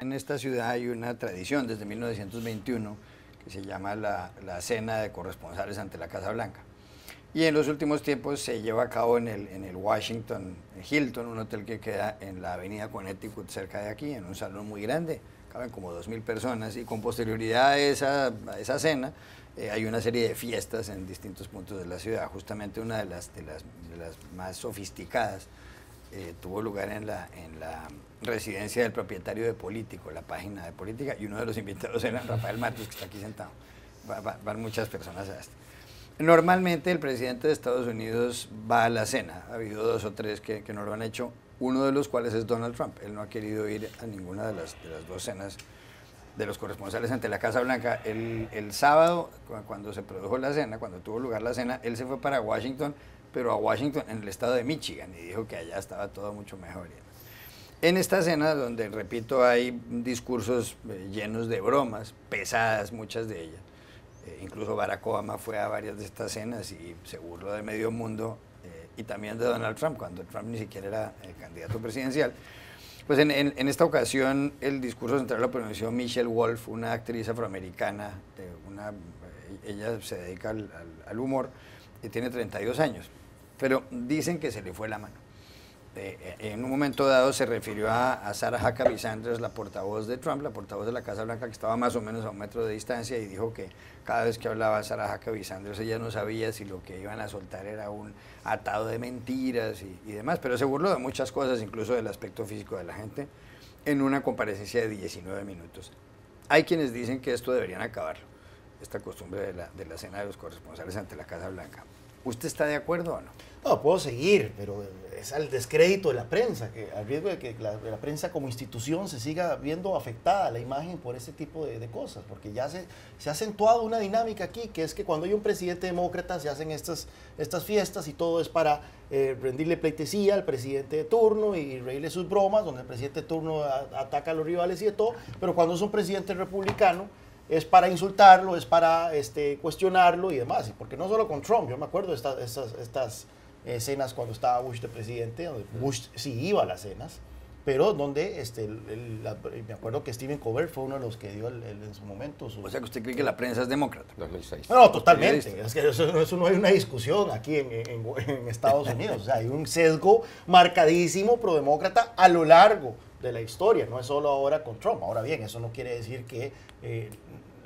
En esta ciudad hay una tradición desde 1921 que se llama la Cena de Corresponsales ante la Casa Blanca. Y en los últimos tiempos se lleva a cabo en el Washington Hilton, un hotel que queda en la avenida Connecticut, cerca de aquí, en un salón muy grande, caben como 2000 personas, y con posterioridad a esa cena hay una serie de fiestas en distintos puntos de la ciudad. Justamente una de las más sofisticadas tuvo lugar en la residencia del propietario de Político, la página de Política, y uno de los invitados era Rafael Matos, que está aquí sentado. Van muchas personas a esto. Normalmente el presidente de Estados Unidos va a la cena. Ha habido 2 o 3 que no lo han hecho, uno de los cuales es Donald Trump. Él no ha querido ir a ninguna de las 2 cenas de los corresponsales ante la Casa Blanca. El sábado, cuando se produjo la cena, cuando tuvo lugar la cena, él se fue para Washington, pero a Washington en el estado de Michigan, y dijo que allá estaba todo mucho mejor. En esta cena, donde, repito, hay discursos llenos de bromas, pesadas muchas de ellas, incluso Barack Obama fue a varias de estas cenas y se burló de medio mundo, y también de Donald Trump, cuando Trump ni siquiera era candidato presidencial. Pues en esta ocasión el discurso central lo pronunció Michelle Wolf, una actriz afroamericana, ella se dedica al humor y tiene 32 años, pero dicen que se le fue la mano. En un momento dado se refirió a Sarah Huckabee Sanders, la portavoz de Trump, la portavoz de la Casa Blanca, que estaba más o menos a 1 metro de distancia, y dijo que cada vez que hablaba Sarah Huckabee Sanders, ella no sabía si lo que iban a soltar era un atado de mentiras y demás, pero se burló de muchas cosas, incluso del aspecto físico de la gente, en una comparecencia de 19 minutos. Hay quienes dicen que esto deberían acabarlo, esta costumbre de la cena de los corresponsales ante la Casa Blanca. ¿Usted está de acuerdo o no? No, puedo seguir, pero es al descrédito de la prensa, que al riesgo de que la prensa como institución se siga viendo afectada la imagen por este tipo de cosas, porque ya se ha acentuado una dinámica aquí, que es que cuando hay un presidente demócrata se hacen estas fiestas y todo es para rendirle pleitesía al presidente de turno y reírle sus bromas, donde el presidente de turno ataca a los rivales y de todo, pero cuando es un presidente republicano es para insultarlo, es para cuestionarlo y demás, porque no solo con Trump, yo me acuerdo de estas cenas cuando estaba Bush de presidente, donde Bush sí iba a las cenas, pero donde me acuerdo que Stephen Colbert fue uno de los que dio en su momento. O sea, que usted cree que la prensa es demócrata. 2006. No, totalmente. Es que eso no hay una discusión aquí en Estados Unidos. O sea, hay un sesgo marcadísimo prodemócrata a lo largo de la historia, no es solo ahora con Trump. Ahora bien, eso no quiere decir que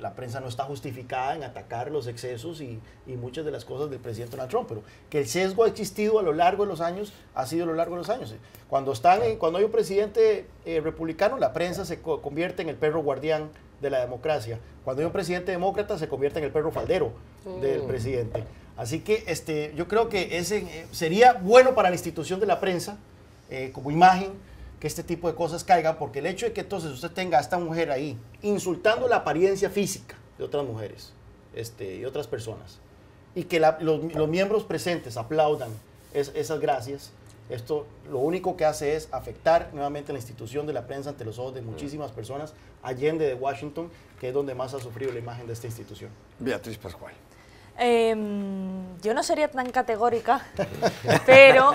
la prensa no está justificada en atacar los excesos y muchas de las cosas del presidente Donald Trump, pero que el sesgo ha existido a lo largo de los años, ha sido a lo largo de los años. Cuando hay un presidente republicano, la prensa se convierte en el perro guardián de la democracia. Cuando hay un presidente demócrata, se convierte en el perro faldero del presidente. Así que yo creo que ese sería bueno para la institución de la prensa, como imagen, que este tipo de cosas caigan, porque el hecho de que entonces usted tenga a esta mujer ahí insultando la apariencia física de otras mujeres y otras personas, y que los miembros presentes aplaudan esas gracias, esto lo único que hace es afectar nuevamente la institución de la prensa ante los ojos de muchísimas personas allende de Washington, que es donde más ha sufrido la imagen de esta institución. Beatriz Pascual. Yo no sería tan categórica, pero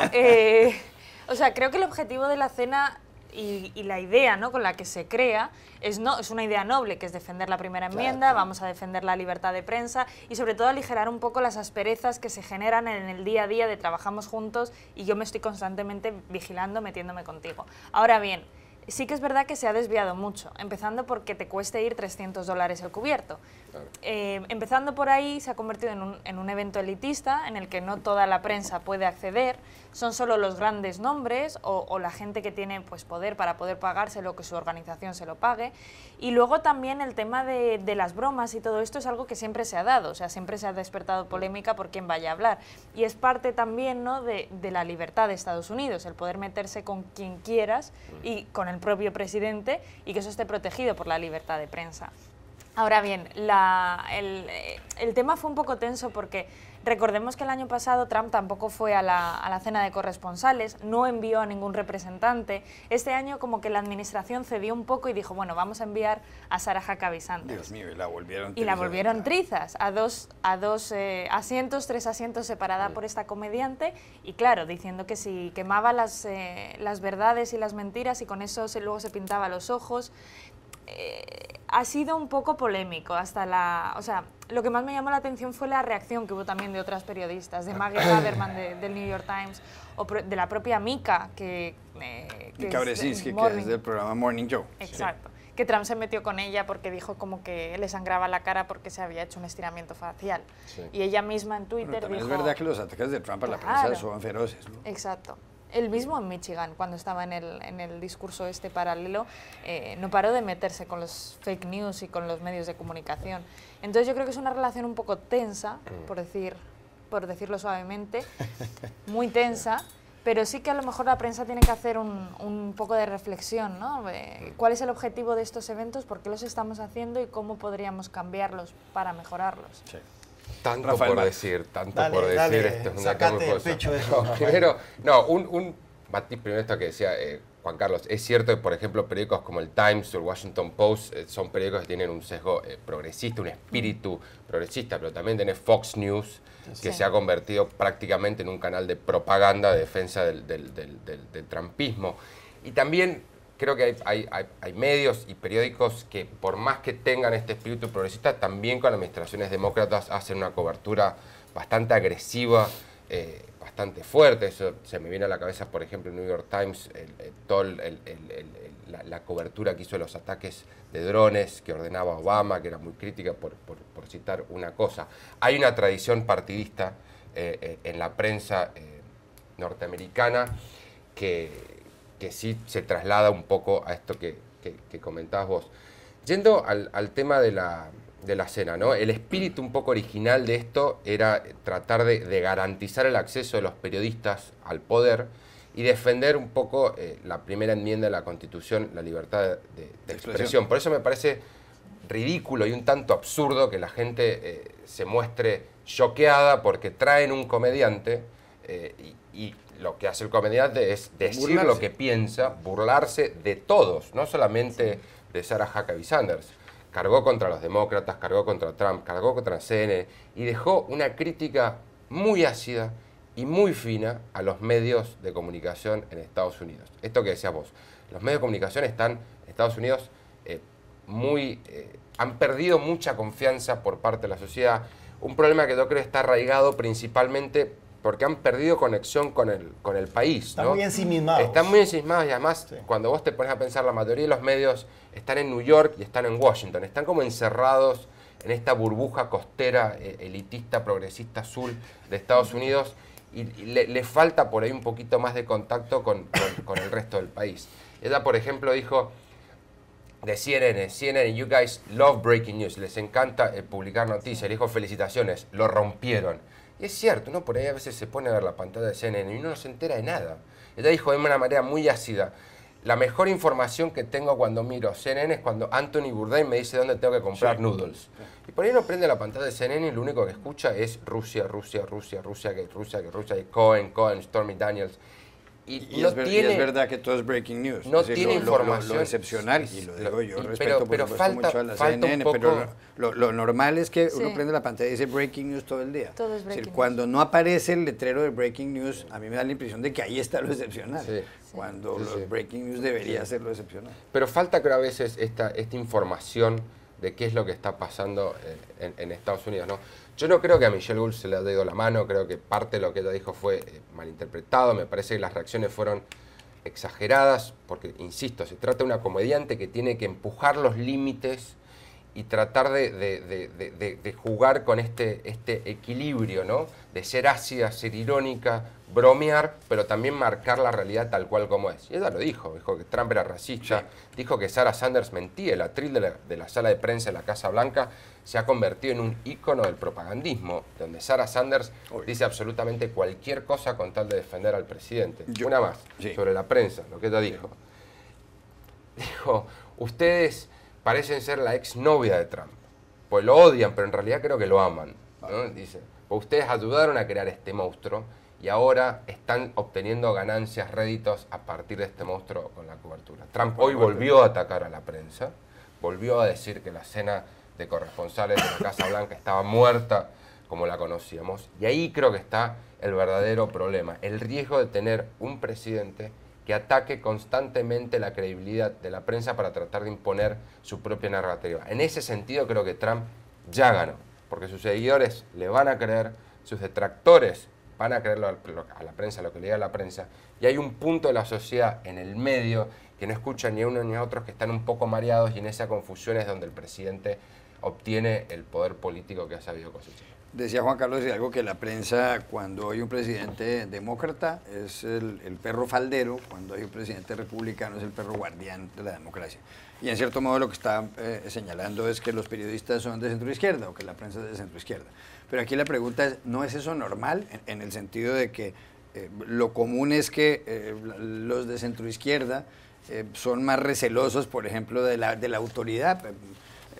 o sea, creo que el objetivo de la cena y la idea, ¿no?, con la que se crea es una idea noble, que es defender la primera enmienda, claro. Vamos a defender la libertad de prensa y sobre todo aligerar un poco las asperezas que se generan en el día a día de trabajamos juntos y yo me estoy constantemente vigilando, metiéndome contigo. Ahora bien, sí que es verdad que se ha desviado mucho, empezando porque te cueste ir $300 el cubierto. Claro. Empezando por ahí, se ha convertido en un evento elitista en el que no toda la prensa puede acceder, son solo los grandes nombres o la gente que tiene pues, poder para poder pagárselo, que su organización se lo pague. Y luego también el tema de las bromas y todo esto es algo que siempre se ha dado, o sea, siempre se ha despertado polémica por quién vaya a hablar. Y es parte también, ¿no?, de la libertad de Estados Unidos, el poder meterse con quien quieras y con el propio presidente y que eso esté protegido por la libertad de prensa. Ahora bien, el tema fue un poco tenso porque Recordemos que el año pasado Trump tampoco fue a la cena de corresponsales, no envió a ningún representante. Este año como que la administración cedió un poco y dijo, bueno, vamos a enviar a Sarah Huckabee Sanders. Dios mío, y la volvieron Y la volvieron trizas, a dos asientos, 3 asientos separada por esta comediante, y claro, diciendo que si quemaba las verdades y las mentiras y con eso luego se pintaba los ojos. Ha sido un poco polémico o sea, lo que más me llamó la atención fue la reacción que hubo también de otras periodistas, de Maggie Haberman del New York Times, o de la propia Mika, Mika Brzezinski, que es del programa Morning Joe. Exacto. Sí. Que Trump se metió con ella porque dijo como que le sangraba la cara porque se había hecho un estiramiento facial. Sí. Y ella misma en Twitter también dijo... es verdad que los ataques de Trump a la prensa son feroces, ¿no? Exacto. Él mismo en Michigan, cuando estaba en el discurso paralelo, no paró de meterse con los fake news y con los medios de comunicación. Entonces yo creo que es una relación un poco tensa, por decirlo suavemente, muy tensa, pero sí que a lo mejor la prensa tiene que hacer un poco de reflexión, ¿no? ¿Cuál es el objetivo de estos eventos? ¿Por qué los estamos haciendo? ¿Y cómo podríamos cambiarlos para mejorarlos? Sí. Tanto Rafael, por decir, dale, esto es una sacate cosa. el pecho eso. No, primero, un matiz primero esto que decía Juan Carlos. Es cierto que, por ejemplo, periódicos como el Times o el Washington Post son periódicos que tienen un sesgo progresista, un espíritu progresista, pero también tenés Fox News, que se ha convertido prácticamente en un canal de propaganda de defensa del trumpismo. Y también creo que hay medios y periódicos que, por más que tengan este espíritu progresista, también con administraciones demócratas hacen una cobertura bastante agresiva, bastante fuerte. Eso se me viene a la cabeza, por ejemplo, el New York Times, la cobertura que hizo de los ataques de drones que ordenaba Obama, que era muy crítica, por citar una cosa. Hay una tradición partidista en la prensa norteamericana que sí se traslada un poco a esto que comentabas vos. Yendo al tema de la cena, ¿no? El espíritu un poco original de esto era tratar de garantizar el acceso de los periodistas al poder y defender un poco la primera enmienda de la Constitución, la libertad de expresión. Por eso me parece ridículo y un tanto absurdo que la gente se muestre choqueada porque traen un comediante y lo que hace el comediante es decir lo que piensa, burlarse de todos, no solamente de Sarah Huckabee Sanders. Cargó contra los demócratas, cargó contra Trump, cargó contra CNN y dejó una crítica muy ácida y muy fina a los medios de comunicación en Estados Unidos. Esto que decías vos, los medios de comunicación están en Estados Unidos han perdido mucha confianza por parte de la sociedad. Un problema que yo creo está arraigado principalmente porque han perdido conexión con el país. Están muy ensimismados. Están muy ensimismados y además cuando vos te pones a pensar, la mayoría de los medios están en New York y están en Washington. Están como encerrados en esta burbuja costera, elitista, progresista, azul de Estados Unidos y le falta por ahí un poquito más de contacto con el resto del país. Ella, por ejemplo, dijo de CNN, you guys love breaking news, les encanta publicar noticias. Le dijo, felicitaciones, lo rompieron. Y es cierto, uno por ahí a veces se pone a ver la pantalla de CNN y uno no se entera de nada. Ella dijo de una manera muy ácida, la mejor información que tengo cuando miro CNN es cuando Anthony Bourdain me dice dónde tengo que comprar noodles. Y por ahí uno prende la pantalla de CNN y lo único que escucha es Rusia, y Cohen, Stormy Daniels. Y es verdad que todo es breaking news. No tiene información. Lo excepcional, y lo digo yo, respeto por supuesto mucho a la CNN, pero lo normal es que uno prende la pantalla y dice breaking news todo el día. Todo es breaking news. Cuando no aparece el letrero de breaking news, a mí me da la impresión de que ahí está lo excepcional. Cuando los breaking news debería ser lo excepcional. Pero falta, creo, a veces esta información de qué es lo que está pasando en Estados Unidos, ¿no? Yo no creo que a Michelle Wolf se le haya ido la mano, creo que parte de lo que ella dijo fue malinterpretado, me parece que las reacciones fueron exageradas, porque, insisto, se trata de una comediante que tiene que empujar los límites y tratar de jugar con este equilibrio, ¿no? De ser ácida, ser irónica, bromear, pero también marcar la realidad tal cual como es. Y ella lo dijo que Trump era racista, dijo que Sarah Sanders mentía, el atril de la sala de prensa de la Casa Blanca se ha convertido en un ícono del propagandismo, donde Sarah Sanders dice absolutamente cualquier cosa con tal de defender al presidente. Una más, sobre la prensa, lo que ella dijo. Dijo, ustedes parecen ser la exnovia de Trump, pues lo odian, pero en realidad creo que lo aman, ¿no? Dice, Ustedes ayudaron a crear este monstruo y ahora están obteniendo ganancias, réditos a partir de este monstruo con la cobertura. Trump hoy volvió a atacar a la prensa, volvió a decir que la cena de corresponsales de la Casa Blanca estaba muerta como la conocíamos. Y ahí creo que está el verdadero problema, el riesgo de tener un presidente que ataque constantemente la credibilidad de la prensa para tratar de imponer su propia narrativa. En ese sentido creo que Trump ya ganó, porque sus seguidores le van a creer, sus detractores van a creerlo a la prensa, lo que le diga la prensa, y hay un punto de la sociedad en el medio que no escucha ni a uno ni a otros, que están un poco mareados, y en esa confusión es donde el presidente obtiene el poder político que ha sabido cosechar. Decía Juan Carlos Hidalgo que la prensa, cuando hay un presidente demócrata, es el perro faldero; cuando hay un presidente republicano, es el perro guardián de la democracia. Y en cierto modo lo que está señalando es que los periodistas son de centroizquierda, o que la prensa es de centroizquierda. Pero aquí la pregunta es, ¿no es eso normal? En el sentido de que lo común es que los de centroizquierda son más recelosos, por ejemplo, de la autoridad,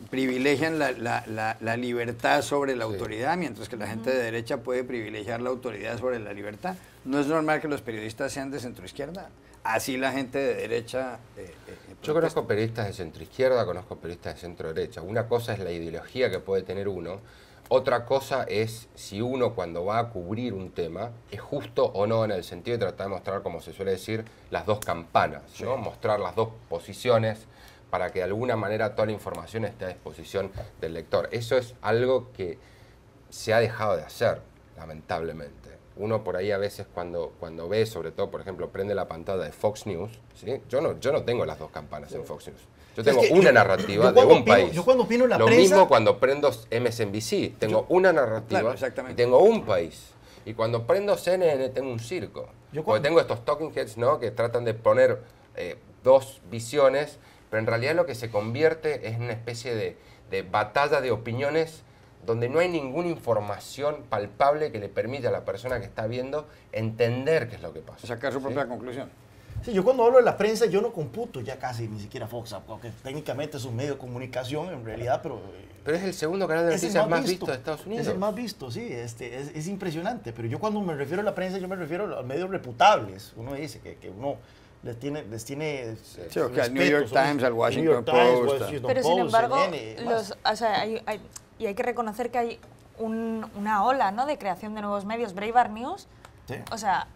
privilegian la libertad sobre la autoridad, mientras que la gente de derecha puede privilegiar la autoridad sobre la libertad. ¿No es normal que los periodistas sean de centroizquierda? Así la gente de derecha Yo conozco periodistas de centroizquierda, conozco periodistas de centro-derecha. Una cosa es la ideología que puede tener uno, otra cosa es si uno, cuando va a cubrir un tema, es justo o no, en el sentido de tratar de mostrar, como se suele decir, las dos campanas, ¿no? Mostrar las dos posiciones para que de alguna manera toda la información esté a disposición del lector. Eso es algo que se ha dejado de hacer, lamentablemente. Uno por ahí a veces cuando ve, sobre todo, por ejemplo, prende la pantalla de Fox News, ¿sí? Yo no tengo las dos campanas en Fox News. Yo tengo una narrativa de un país. Yo cuando opino en la Lo prensa... mismo cuando prendo MSNBC, tengo una narrativa, claro, y tengo un país. Y cuando prendo CNN tengo un circo. Porque tengo estos talking heads, ¿no?, que tratan de poner dos visiones, pero en realidad lo que se convierte es una especie de batalla de opiniones donde no hay ninguna información palpable que le permita a la persona que está viendo entender qué es lo que pasa. sacar su propia conclusión. Sí, yo cuando hablo de la prensa, yo no computo ya casi ni siquiera Fox, aunque técnicamente es un medio de comunicación en realidad, pero es el segundo canal de noticias más visto de Estados Unidos. Es el más visto, sí, es impresionante. Pero yo cuando me refiero a la prensa, yo me refiero a medios reputables. Uno dice que uno les tiene sí, al New York Times, al Washington Post. Pero sin embargo, hay que reconocer que hay una ola, ¿no?, de creación de nuevos medios. Breitbart News, sí, o sea,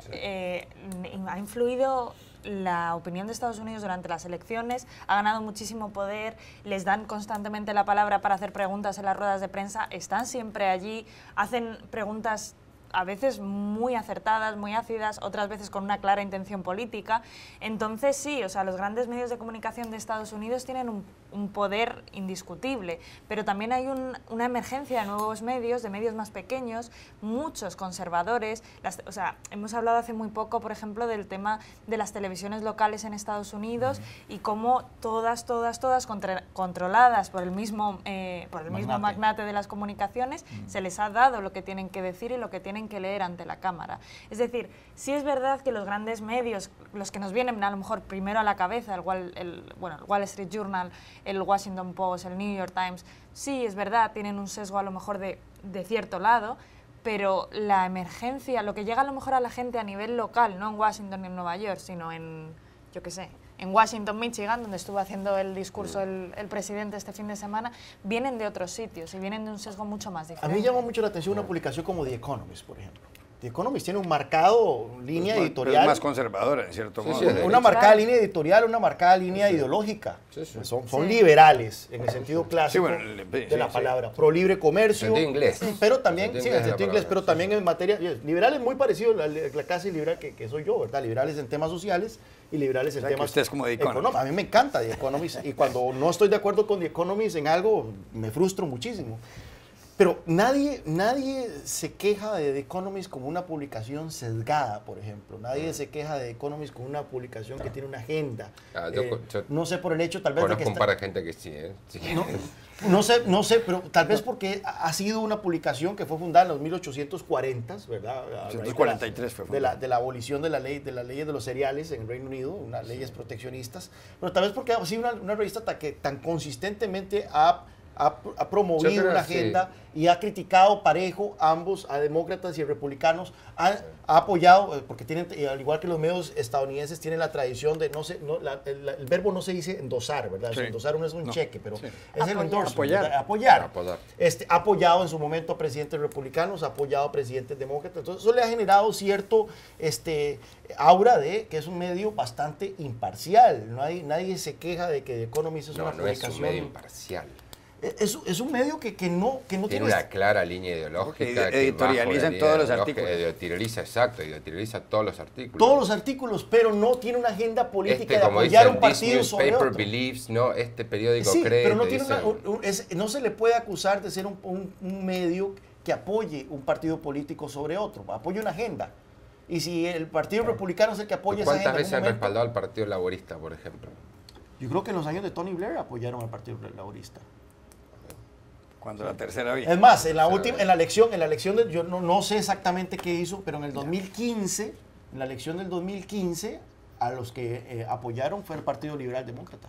ha influido la opinión de Estados Unidos durante las elecciones, ha ganado muchísimo poder, les dan constantemente la palabra para hacer preguntas en las ruedas de prensa, están siempre allí, hacen preguntas a veces muy acertadas, muy ácidas, otras veces con una clara intención política. Entonces sí, o sea, los grandes medios de comunicación de Estados Unidos tienen un poder indiscutible, pero también hay una emergencia de nuevos medios, de medios más pequeños, muchos conservadores. O sea, hemos hablado hace muy poco, por ejemplo, del tema de las televisiones locales en Estados Unidos y cómo todas controladas por el mismo magnate de las comunicaciones, se les ha dado lo que tienen que decir y lo que tienen que leer ante la cámara. Es decir, sí es verdad que los grandes medios, los que nos vienen a lo mejor primero a la cabeza, el Wall Street Journal, el Washington Post, el New York Times, sí es verdad, tienen un sesgo a lo mejor de cierto lado, pero la emergencia, lo que llega a lo mejor a la gente a nivel local, no en Washington ni en Nueva York, sino en, yo qué sé, en Washington, Michigan, donde estuvo haciendo el discurso el presidente este fin de semana, vienen de otros sitios y vienen de un sesgo mucho más diferente. A mí llama mucho la atención una publicación como The Economist, por ejemplo. The Economist tiene un marcado línea editorial. Es más conservadora, en cierto modo. Sí, una marcada línea editorial, una marcada línea ideológica. Son liberales, en el sentido clásico de la palabra. Pro libre comercio. En sentido inglés. Pero también, en sentido inglés, pero también en materia... Liberales muy parecido a la clase liberal que soy yo, ¿verdad? Liberales en temas sociales y liberales en temas usted es como The Economist. A mí me encanta The Economist y cuando no estoy de acuerdo con The Economist en algo, me frustro muchísimo. Pero nadie se queja de The Economist como una publicación sesgada, por ejemplo. Nadie se queja de The Economist como una publicación que tiene una agenda. No sé por el hecho tal vez de que conozco un par de gente que sí, ¿eh? Sí. No sé, pero tal vez porque ha sido una publicación que fue fundada en los 1840, ¿verdad? 1843 fue fundada. De la abolición de las leyes de los cereales en el Reino Unido, unas leyes proteccionistas. Pero tal vez porque ha sido una revista que tan consistentemente ha ha promovido una agenda y ha criticado parejo ambos, a demócratas y a republicanos, ha apoyado, porque tienen, al igual que los medios estadounidenses, tienen la tradición de, el verbo no se dice endosar, ¿verdad? Sí. Endosar no es un cheque, pero es el Apoyar. endorsement, apoyar. Ha apoyado en su momento a presidentes republicanos, ha apoyado a presidentes demócratas, entonces eso le ha generado cierto aura de que es un medio bastante imparcial. Nadie se queja de que The Economist es una publicación... No es un medio imparcial. Es un medio que no tiene una clara línea ideológica. Editorializa en todos los artículos. Editorializa todos los artículos. Todos los artículos, pero no tiene una agenda política de como apoyar dicen, un partido this sobre newspaper otro. believes, ¿no? Este periódico Sí, cree. pero no, tiene no se le puede acusar de ser un medio que apoye un partido político sobre otro, apoye una agenda. Y si el Partido Republicano es el que apoya esa agenda... ¿Cuántas veces han respaldado al Partido Laborista, por ejemplo? Yo creo que en los años de Tony Blair apoyaron al Partido Laborista. Cuando la tercera vía. Es más, en la elección yo no sé exactamente qué hizo, pero en el 2015, en la elección del 2015, a los que apoyaron fue el Partido Liberal Demócrata,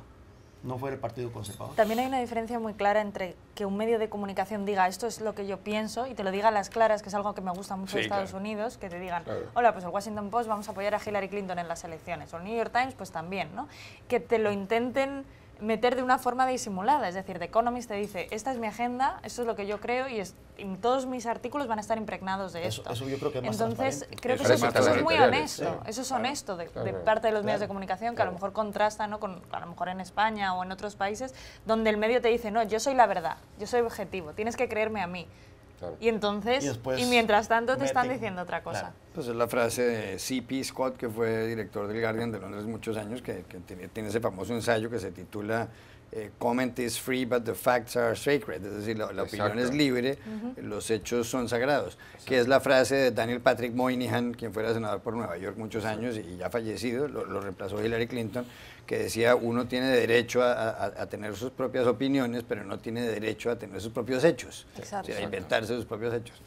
no fue el Partido Conservador. También hay una diferencia muy clara entre que un medio de comunicación diga esto es lo que yo pienso y te lo diga a las claras, que es algo que me gusta mucho de Estados Unidos, que te digan, hola, pues el Washington Post vamos a apoyar a Hillary Clinton en las elecciones, o el New York Times pues también, ¿no? Que te lo intenten meter de una forma disimulada, es decir, The Economist te dice, esta es mi agenda, esto es lo que yo creo y todos mis artículos van a estar impregnados de esto. Eso yo creo que es más Entonces, creo que eso eso es muy honesto, claro, eso es honesto de parte de los medios de comunicación, que a lo mejor contrasta, ¿no? Con, a lo mejor en España o en otros países, donde el medio te dice, no, yo soy la verdad, yo soy objetivo, tienes que creerme a mí. Claro. Y entonces, y mientras tanto te están diciendo otra cosa. Claro. Pues es la frase de C.P. Scott, que fue director del Guardian de Londres muchos años, que tiene ese famoso ensayo que se titula Comment is free, but the facts are sacred. Es decir, la opinión es libre, los hechos son sagrados. Que es la frase de Daniel Patrick Moynihan, quien fuera senador por Nueva York muchos años y ya fallecido, lo reemplazó Hillary Clinton, que decía, uno tiene derecho a tener sus propias opiniones, pero no tiene derecho a tener sus propios hechos. Exacto. O sea, a inventarse sus propios hechos.